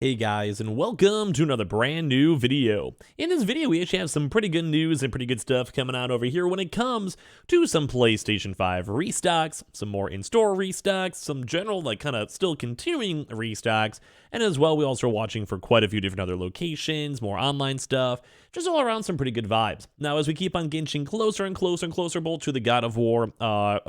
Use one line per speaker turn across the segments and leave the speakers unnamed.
Hey guys, and welcome to another brand new video. In this video, we actually have some pretty good news and pretty good stuff coming out over here when it comes to some PlayStation 5 restocks, some more in-store restocks, some general, kind of still continuing restocks, and as well, we also are watching for quite a few different other locations, more online stuff, just all around some pretty good vibes. Now, as we keep on inching closer and closer and closer, both to the God of War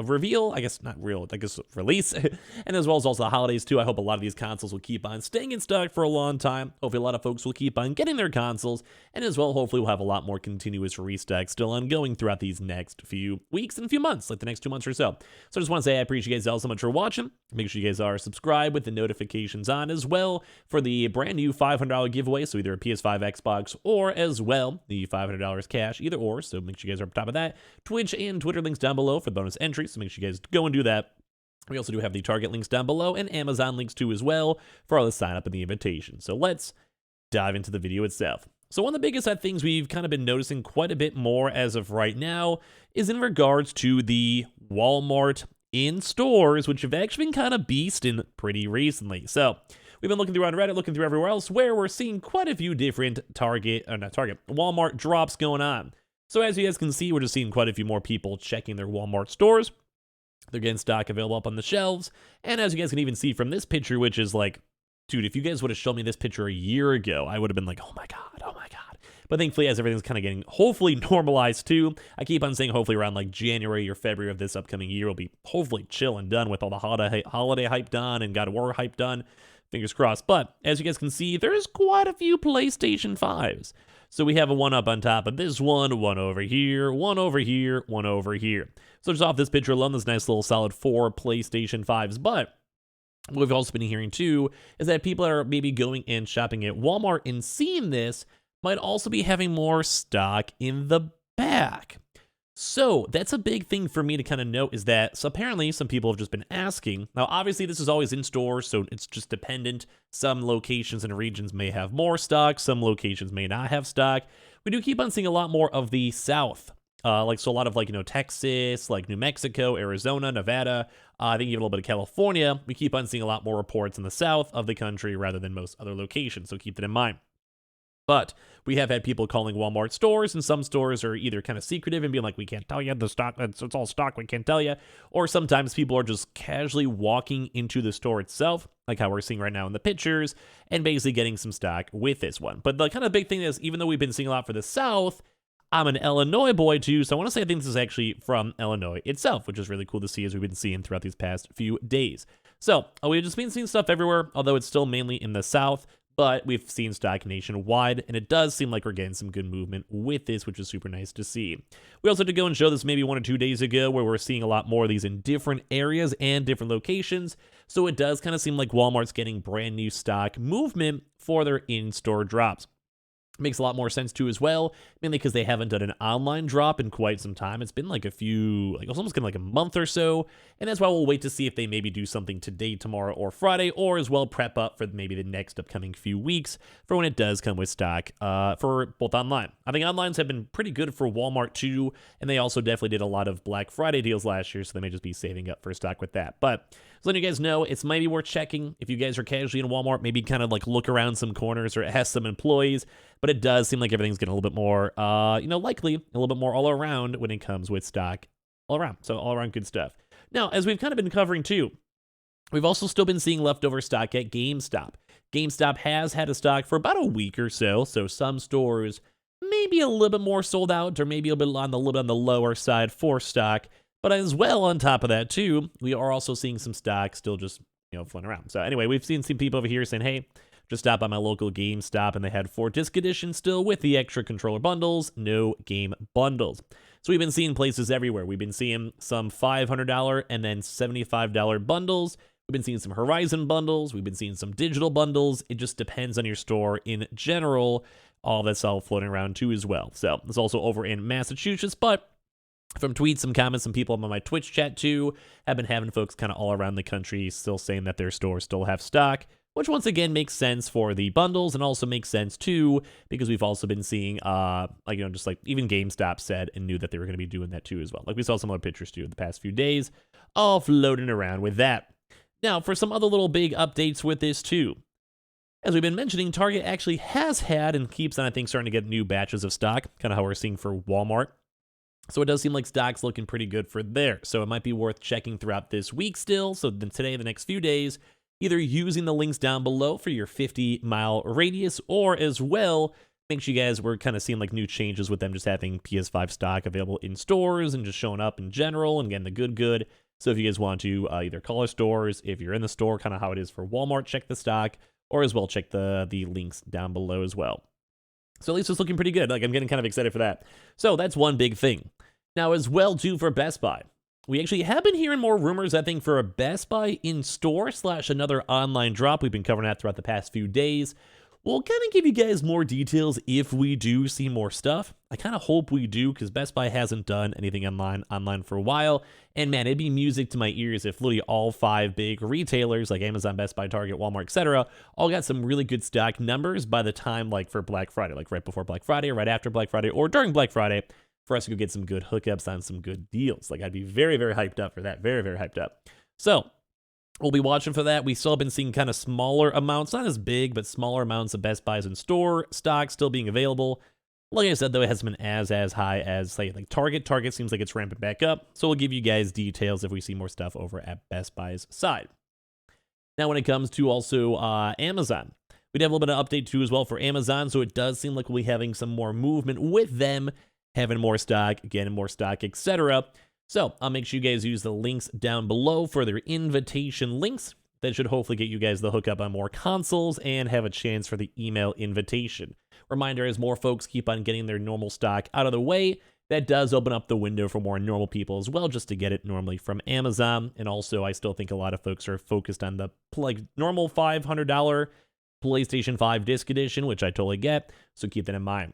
reveal, I guess not real, I guess release, and as well as also the holidays too, I hope a lot of these consoles will keep on staying in stock for a long time. Hopefully a lot of folks will keep on getting their consoles, and as well, hopefully we'll have a lot more continuous restock still ongoing throughout these next few weeks and a few months, like the next 2 months or so. So I just want to say I appreciate you guys all so much for watching. Make sure you guys are subscribed with the notifications on as well for the brand new $500 giveaway, so either a PS5, Xbox, or as well the $500 cash, either or, so make sure you guys are up top of that. Twitch and Twitter links down below for the bonus entry, so make sure you guys go and do that. We also do have the Target links down below and Amazon links too as well for all the sign up and the invitation. So let's dive into the video itself. So one of the biggest things we've kind of been noticing quite a bit more as of right now is in regards to the Walmart in stores, which have actually been kind of beasting pretty recently. So we've been looking through on Reddit, looking through everywhere else, where we're seeing quite a few different Walmart drops going on. So as you guys can see, we're just seeing quite a few more people checking their Walmart stores. They're getting stock available up on the shelves. And as you guys can even see from this picture, which is like, dude, if you guys would have shown me this picture a year ago, I would have been like, oh my God, oh my God. But thankfully, as everything's kind of getting hopefully normalized too, I keep on saying hopefully around like January or February of this upcoming year, we'll be hopefully chill and done with all the holiday hype done and God of War hype done. Fingers crossed. But as you guys can see, there's quite a few PlayStation 5s. So we have a one up on top of this one over here, one over here, one over here. So just off this picture alone, this nice little solid 4 PlayStation 5s. But what we've also been hearing too is that people are maybe going and shopping at Walmart and seeing this might also be having more stock in the back. So that's a big thing for me to kind of note is that so apparently some people have just been asking. Now, obviously, this is always in stores, so it's just dependent. Some locations and regions may have more stock. Some locations may not have stock. We do keep on seeing a lot more of the South. So a lot of Texas, like New Mexico, Arizona, Nevada, I think even a little bit of California. We keep on seeing a lot more reports in the South of the country rather than most other locations. So keep that in mind. But we have had people calling Walmart stores, and some stores are either kind of secretive and being like, we can't tell you the stock, it's all stock, we can't tell you. Or sometimes people are just casually walking into the store itself, like how we're seeing right now in the pictures, and basically getting some stock with this one. But the kind of big thing is, even though we've been seeing a lot for the South, I'm an Illinois boy too, so I want to say I think this is actually from Illinois itself, which is really cool to see as we've been seeing throughout these past few days. So we've just been seeing stuff everywhere, although it's still mainly in the South. But we've seen stock nationwide, and it does seem like we're getting some good movement with this, which is super nice to see. We also had to go and show this maybe 1 or 2 days ago, where we're seeing a lot more of these in different areas and different locations. So it does kind of seem like Walmart's getting brand new stock movement for their in-store drops. Makes a lot more sense too as well, mainly because they haven't done an online drop in quite some time. It's been like it's almost been like a month or so, and that's why we'll wait to see if they maybe do something today, tomorrow, or Friday, or as well prep up for maybe the next upcoming few weeks for when it does come with stock for both online. I think onlines have been pretty good for Walmart too, and they also definitely did a lot of Black Friday deals last year, so they may just be saving up for stock with that. But so letting you guys know, it's maybe worth checking if you guys are casually in Walmart, maybe kind of like look around some corners or it has some employees. But it does seem like everything's getting a little bit more, likely a little bit more all around when it comes with stock all around. So all around good stuff. Now, as we've kind of been covering too, we've also still been seeing leftover stock at GameStop. GameStop has had a stock for about a week or so. So some stores maybe a little bit more sold out or maybe a little bit on the lower side for stock. But as well on top of that too, we are also seeing some stock still just, floating around. So anyway, we've seen some people over here saying, hey, just stopped by my local GameStop, and they had 4 disc editions still with the extra controller bundles, no game bundles. So we've been seeing places everywhere. We've been seeing some $500 and then $75 bundles. We've been seeing some Horizon bundles. We've been seeing some digital bundles. It just depends on your store in general. All that's all floating around too as well. So it's also over in Massachusetts, but from tweets, some comments, some people on my Twitch chat too have been having folks kind of all around the country still saying that their stores still have stock, which once again makes sense for the bundles and also makes sense too because we've also been seeing, just like even GameStop said and knew that they were going to be doing that too as well. Like we saw some other pictures too in the past few days, all floating around with that. Now, for some other little big updates with this too. As we've been mentioning, Target actually has had and keeps on, I think, starting to get new batches of stock, kind of how we're seeing for Walmart. So it does seem like stock's looking pretty good for there. So it might be worth checking throughout this week still. So then today, the next few days, either using the links down below for your 50-mile radius, or as well, make sure you guys were kind of seeing like new changes with them just having PS5 stock available in stores and just showing up in general and getting the good. So if you guys want to either call our stores, if you're in the store, kind of how it is for Walmart, check the stock, or as well check the links down below as well. So at least it's looking pretty good. Like, I'm getting kind of excited for that. So that's one big thing. Now, as well, too, for Best Buy, we actually have been hearing more rumors, I think, for a Best Buy in-store / another online drop. We've been covering that throughout the past few days. We'll kind of give you guys more details if we do see more stuff. I kind of hope we do, because Best Buy hasn't done anything online for a while. And man, it'd be music to my ears if literally all 5 big retailers like Amazon, Best Buy, Target, Walmart, etc. all got some really good stock numbers by the time, like, for Black Friday, like right before Black Friday, or right after Black Friday, or during Black Friday, for us to go get some good hookups on some good deals. Like, I'd be very, very hyped up for that. Very, very hyped up. So we'll be watching for that. We still have been seeing kind of smaller amounts, not as big, but smaller amounts of Best Buys in store stock still being available. Like I said, though, it hasn't been as high as, say, like Target. Target seems like it's ramping back up, so we'll give you guys details if we see more stuff over at Best Buy's side. Now, when it comes to also Amazon, we'd have a little bit of update, too, as well for Amazon, so it does seem like we'll be having some more movement with them, having more stock, getting more stock, etc. So I'll make sure you guys use the links down below for their invitation links. That should hopefully get you guys the hookup on more consoles and have a chance for the email invitation. Reminder, as more folks keep on getting their normal stock out of the way, that does open up the window for more normal people as well, just to get it normally from Amazon. And also, I still think a lot of folks are focused on the normal $500 PlayStation 5 Disc Edition, which I totally get, so keep that in mind.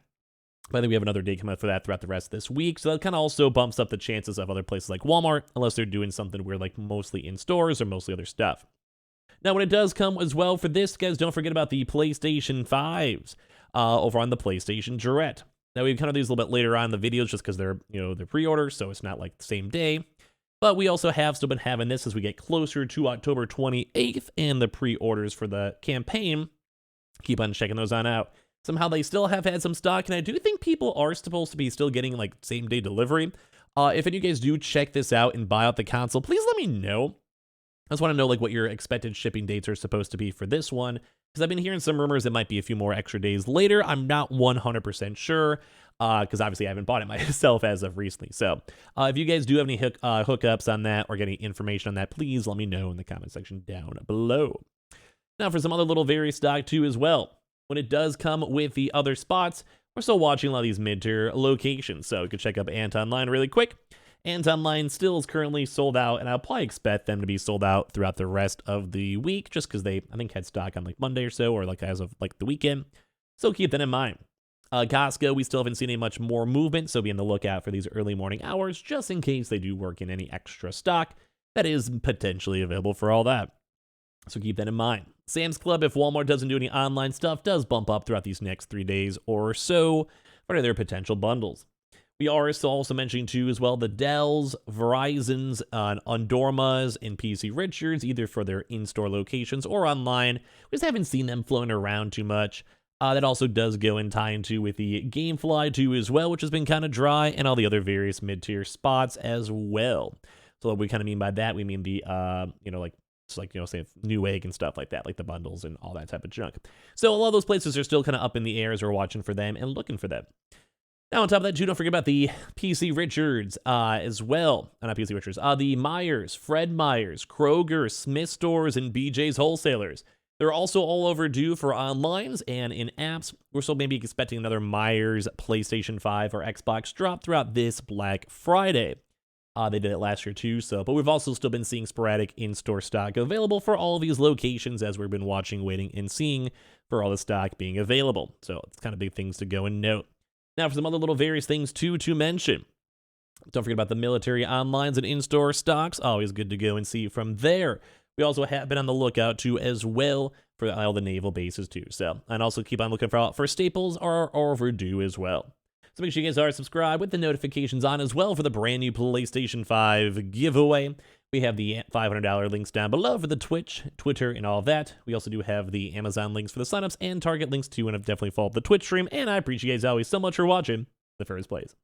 But I think we have another day coming up for that throughout the rest of this week, so that kind of also bumps up the chances of other places like Walmart, unless they're doing something weird like mostly in stores or mostly other stuff. Now, when it does come as well for this, guys, don't forget about the PlayStation 5s over on the PlayStation Direct. Now, we kind of do these a little bit later on in the videos just because they're pre-orders, so it's not like the same day. But we also have still been having this as we get closer to October 28th and the pre-orders for the campaign. Keep on checking those on out. Somehow they still have had some stock, and I do think people are supposed to be still getting like same-day delivery. If any of you guys do check this out and buy out the console, please let me know. I just want to know like what your expected shipping dates are supposed to be for this one, because I've been hearing some rumors it might be a few more extra days later. I'm not 100% sure, because obviously I haven't bought it myself as of recently. So if you guys do have any hookups on that or get any information on that, please let me know in the comment section down below. Now, for some other little various stock too as well. When it does come with the other spots, we're still watching a lot of these mid-tier locations. So you can check up Ant Online really quick. Ant Online still is currently sold out, and I'll probably expect them to be sold out throughout the rest of the week, just because they, I think, had stock on like Monday or so, or like as of like the weekend. So keep that in mind. Costco, we still haven't seen any much more movement, so be on the lookout for these early morning hours, just in case they do work in any extra stock that is potentially available for all that. So keep that in mind. Sam's Club, if Walmart doesn't do any online stuff, does bump up throughout these next 3 days or so for their potential bundles. We are also mentioning, too, as well, the Dells, Verizons, Undormas, and PC Richards, either for their in-store locations or online. We just haven't seen them floating around too much. That also does go in tie into with the Gamefly, too, as well, which has been kind of dry, and all the other various mid-tier spots as well. So what we kind of mean by that, we mean the, say Newegg and stuff like that, like the bundles and all that type of junk. So a lot of those places are still kind of up in the air as we're watching for them and looking for them. Now, on top of that, too, don't forget about the PC Richards as well. Not PC Richards. The Myers, Fred Meyers, Kroger, Smith Stores, and BJ's Wholesalers. They're also all overdue for onlines and in apps. We're still maybe expecting another Myers PlayStation 5 or Xbox drop throughout this Black Friday. They did it last year too, but we've also still been seeing sporadic in-store stock available for all of these locations as we've been watching, waiting, and seeing for all the stock being available. So it's kind of big things to go and note. Now, for some other little various things too to mention. Don't forget about the military onlines and in-store stocks. Always good to go and see from there. We also have been on the lookout too as well for all the naval bases too. So, and also keep on looking for staples are overdue as well. So make sure you guys are subscribed with the notifications on as well for the brand new PlayStation 5 giveaway. We have the $500 links down below for the Twitch, Twitter, and all of that. We also do have the Amazon links for the signups and Target links too, and I've definitely followed the Twitch stream, and I appreciate you guys always so much for watching in the first place.